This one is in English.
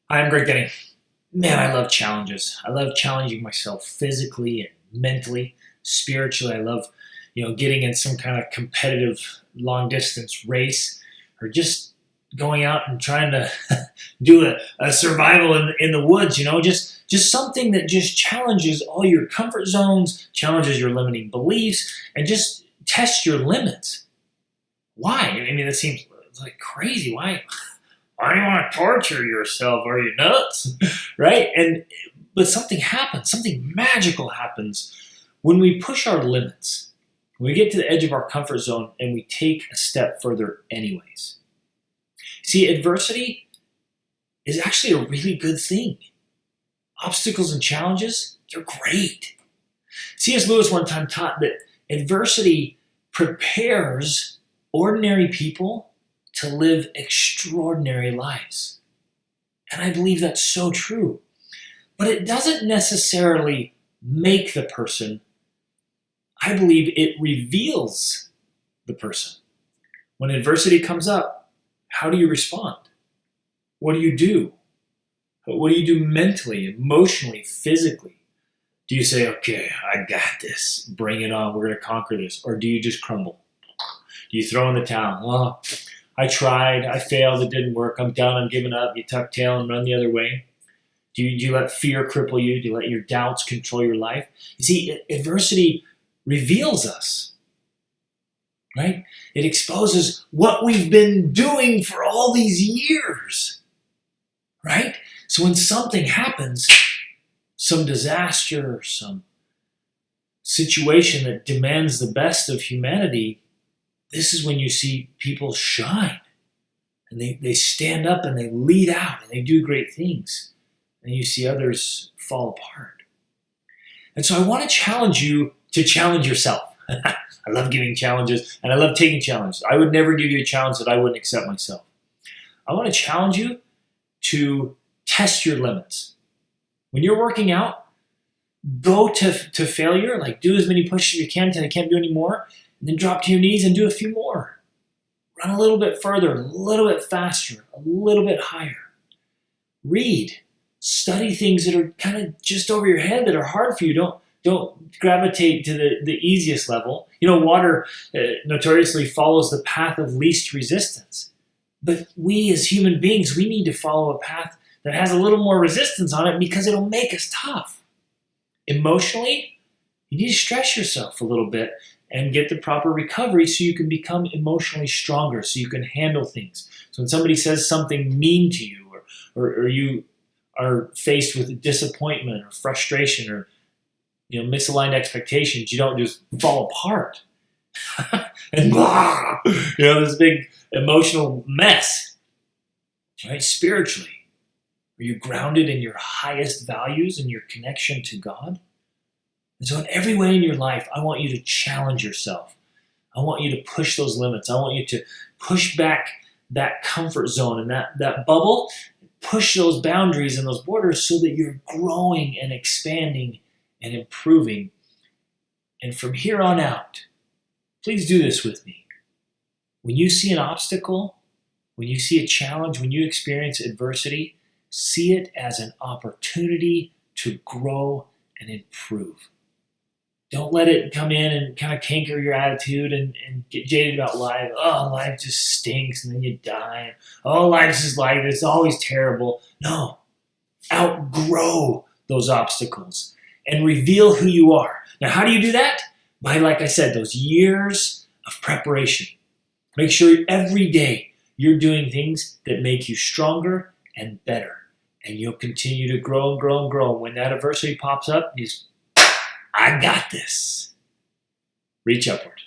I'm Greg Denny. Man, I love challenges. I love challenging myself physically and mentally, spiritually. I love, getting in some kind of competitive long distance race or just going out and trying to do a survival in the woods, just something that just challenges all your comfort zones, challenges your limiting beliefs, and just test your limits. Why? I mean, it seems like crazy. Why do you want to torture yourself? Are you nuts? Right? But something happens, something magical happens when we push our limits. When we get to the edge of our comfort zone and we take a step further anyways. See, adversity is actually a really good thing. Obstacles and challenges, they're great. C.S. Lewis one time taught that adversity prepares ordinary people to live extraordinary lives. And I believe that's so true. But it doesn't necessarily make the person. I believe it reveals the person. When adversity comes up, how do you respond? What do you do? What do you do mentally, emotionally, physically? Do you say, okay, I got this, bring it on, we're going to conquer this? Or do you just crumble? Do you throw in the towel? Well, I tried, I failed, it didn't work, I'm done, I'm giving up. You tuck tail and run the other way. Do you let fear cripple you? Do you let your doubts control your life? You see, adversity reveals us, right? It exposes what we've been doing for all these years, right? So when something happens, some disaster, some situation that demands the best of humanity, this is when you see people shine. And they stand up and they lead out and they do great things. And you see others fall apart. And so I want to challenge you to challenge yourself. I love giving challenges and I love taking challenges. I would never give you a challenge that I wouldn't accept myself. I want to challenge you to test your limits. When you're working out, go to failure, like do as many pushes as you can until you can't do any more, and then drop to your knees and do a few more. Run a little bit further, a little bit faster, a little bit higher. Read. Study things that are kind of just over your head that are hard for you. Don't gravitate to the easiest level. Water notoriously follows the path of least resistance. But we as human beings, we need to follow a path that has a little more resistance on it because it'll make us tough. Emotionally, you need to stress yourself a little bit and get the proper recovery so you can become emotionally stronger, so you can handle things. So when somebody says something mean to you or you are faced with disappointment or frustration or misaligned expectations, you don't just fall apart and blah, this big emotional mess. Right? Spiritually, are you grounded in your highest values and your connection to God? And so in every way in your life, I want you to challenge yourself. I want you to push those limits. I want you to push back that comfort zone and that bubble, push those boundaries and those borders so that you're growing and expanding and improving. And from here on out, please do this with me. When you see an obstacle, when you see a challenge, when you experience adversity, see it as an opportunity to grow and improve. Don't let it come in and kind of canker your attitude and get jaded about life. Oh, life just stinks and then you die. Oh, life's just like this. It's always terrible. No. Outgrow those obstacles and reveal who you are. Now, how do you do that? By, like I said, those years of preparation. Make sure every day you're doing things that make you stronger and better. And you'll continue to grow and grow and grow. When that adversity pops up, I got this. Reach upward.